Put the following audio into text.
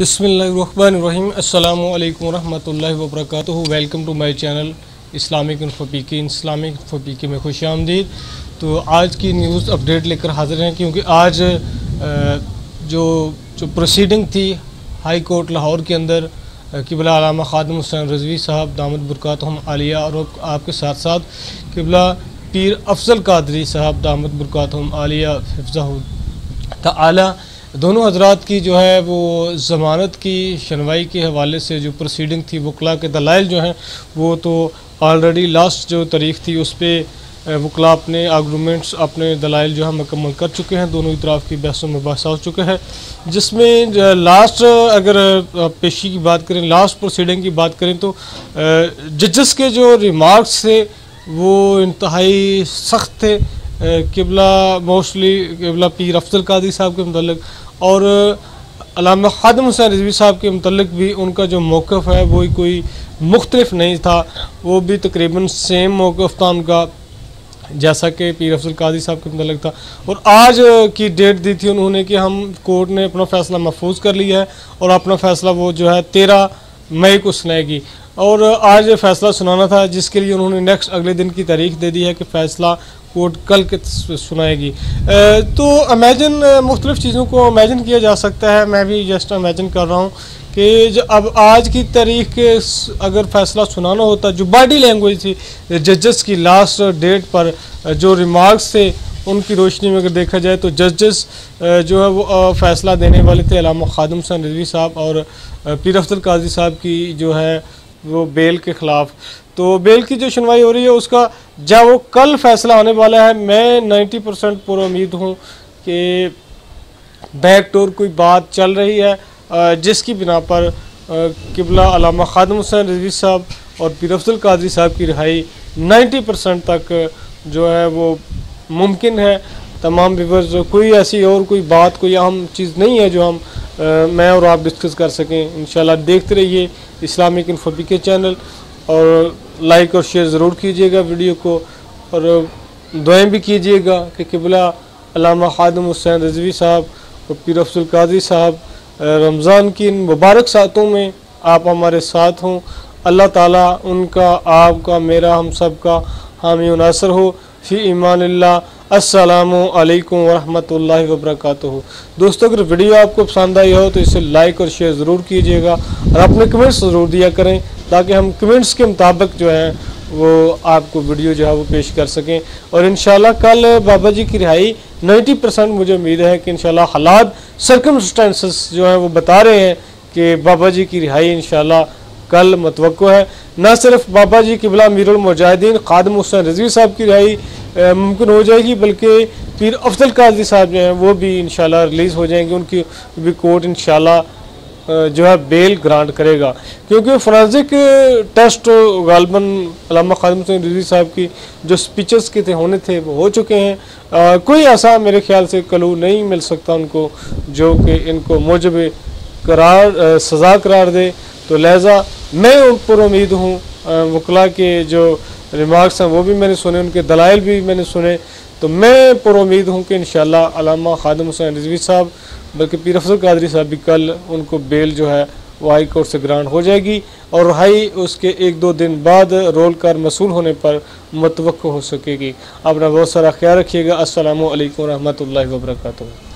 बिस्मिल्लाहिर्रहमानिर्रहीम अस्सलामु अलैकुम वरहमतुल्लाहि वबरकातुहू। Welcome to my channel Islamic Info में खुश आमदीद। तो आज की न्यूज़ अपडेट लेकर हाज़िर हैं, क्योंकि आज जो प्रोसीडिंग थी हाई कोर्ट लाहौर के अंदर क़िबला अल्लामा ख़ादिम हुसैन रिज़वी साहब दामद बरकातहुम आलिया और आपके साथ साथ क़िबला पीर अफजल कादरी साहब दामद बरकातहुम आलिया हिफ़्ज़हु तआला, दोनों हजरात की जो है वो ज़मानत की शनवाई के हवाले से जो प्रोसीडिंग थी, वकला के दलाइल जो हैं वो तो ऑलरेडी लास्ट जो तारीख़ थी उस पर वकला अपने आर्गूमेंट्स अपने दलाइल जो है मुकम्मल कर चुके हैं। दोनों तरफ की बहसों में बहस हो चुका है, जिसमें लास्ट अगर पेशी की बात करें, लास्ट प्रोसीडिंग की बात करें तो जजेस के जो रिमार्क्स थे वो इंतहाई सख्त थे क़िबला मोस्टली क़िबला पीर अफजल कादरी साहब के मतलब और अल्लामा ख़ादिम हुसैन रिज़वी साहब के मतलब भी उनका जो मौक़िफ़ है वो कोई मुख्तलिफ नहीं था, वो भी तकरीबन सेम मौक़िफ़ था उनका जैसा कि पीर अफजल कादरी साहब के मतलब था। और आज की डेट दी थी उन्होंने कि हम कोर्ट ने अपना फ़ैसला महफूज कर लिया है और अपना फ़ैसला वो जो है 13 मई को सुनाएगी। और आज फ़ैसला सुनाना था, जिसके लिए उन्होंने नेक्स्ट अगले दिन की तारीख़ दे दी है कि फ़ैसला कोर्ट कल के सुनाएगी। तो इमेजिन मुख्तलिफ़ चीज़ों को इमेजिन किया जा सकता है, मैं भी जस्ट इमेजिन कर रहा हूँ कि जो अब आज की तारीख के अगर फ़ैसला सुनाना होता, जो बॉडी लैंग्वेज थी जजेस की लास्ट डेट पर जो रिमार्क्स थे उनकी रोशनी में अगर देखा जाए तो जजेस जो है वो फ़ैसला देने वाले थे अल्लामा ख़ादिम हुसैन रिज़वी साहब और पीर अफजल कादरी साहब की जो है वो बेल के ख़िलाफ़। तो बेल की जो सुनवाई हो रही है उसका जब वो कल फ़ैसला होने वाला है, मैं 90% पूरा उम्मीद हूँ कि बैक डोर कोई बात चल रही है जिसकी बिना पर क़िबला अल्लामा ख़ादिम हुसैन रिज़वी साहब और पीर अफजल कादरी साहब की रिहाई 90% तक जो है वो मुमकिन है। तमाम व्यूअर्स, कोई ऐसी और कोई बात कोई अहम चीज़ नहीं है जो हम मैं और आप डिस्कस कर सकें। इंशाल्लाह देखते रहिए इस्लामिक इन्फो के चैनल और लाइक और शेयर ज़रूर कीजिएगा वीडियो को, और दुआएं भी कीजिएगा कि क़िबला अल्लामा ख़ादिम हुसैन रिज़वी साहब और पीर अफजल कादरी साहब रमज़ान की इन मुबारक सातों में आप हमारे साथ हों। अल्लाह ताला उनका, आपका, मेरा, हम सब का हामी व नासर हो। फ़ी ईमानिल्लाह। अस्सलामु अलैकुम वरहमतुल्लाहि वबरकातुहू। दोस्तों, अगर वीडियो आपको पसंद आई हो तो इसे लाइक और शेयर ज़रूर कीजिएगा और अपने कमेंट्स ज़रूर दिया करें, ताकि हम कमेंट्स के मुताबिक जो है वो आपको वीडियो जो है वो पेश कर सकें। और इंशाल्लाह कल बाबा जी की रिहाई 90% मुझे उम्मीद है कि इंशाल्लाह हालात सर्कमस्टेंसेस जो हैं वो बता रहे हैं कि बाबा जी की रिहाई इंशाल्लाह कल मुतवक्को है। न सिर्फ बाबा जी क़िबला अमीरुल मुजाहिदीन ख़ादिम हुसैन रिज़वी साहब की रिहाई मुमकिन हो जाएगी, बल्कि पीर अफजल कादरी साहब जो हैं वो भी इंशाल्लाह रिलीज़ हो जाएंगे, उनकी भी कोर्ट इंशाल्लाह जो है बेल ग्रांट करेगा, क्योंकि फोरेंसिक टेस्ट गालबन अल्लामा ख़ादिम हुसैन रिज़वी साहब की जो स्पीचेस के थे होने थे वो हो चुके हैं। कोई ऐसा मेरे ख्याल से क्लू नहीं मिल सकता उनको जो कि इनको मुजब करार सज़ा करार दे। तो लिहाजा मैं पर उम्मीद हूँ, वकला के जो रिमार्क्स हैं वो भी मैंने सुने, उनके दलाइल भी मैंने सुने, तो मैं पर उम्मीद हूँ कि इंशाल्लाह अल्लामा ख़ादिम हुसैन रिज़वी साहब बल्कि पीर अफजल कादरी साहब भी कल उनको बेल जो है वो हाई कोर्ट से ग्रांट हो जाएगी और रिहाई उसके 1-2 दिन बाद रोल कर मसूल होने पर मुतवक्को हो सकेगी। अपना बहुत सारा ख्याल रखिएगा। अस्सलामु अलैकुम रहमतुल्लाहि व बरकातुहू।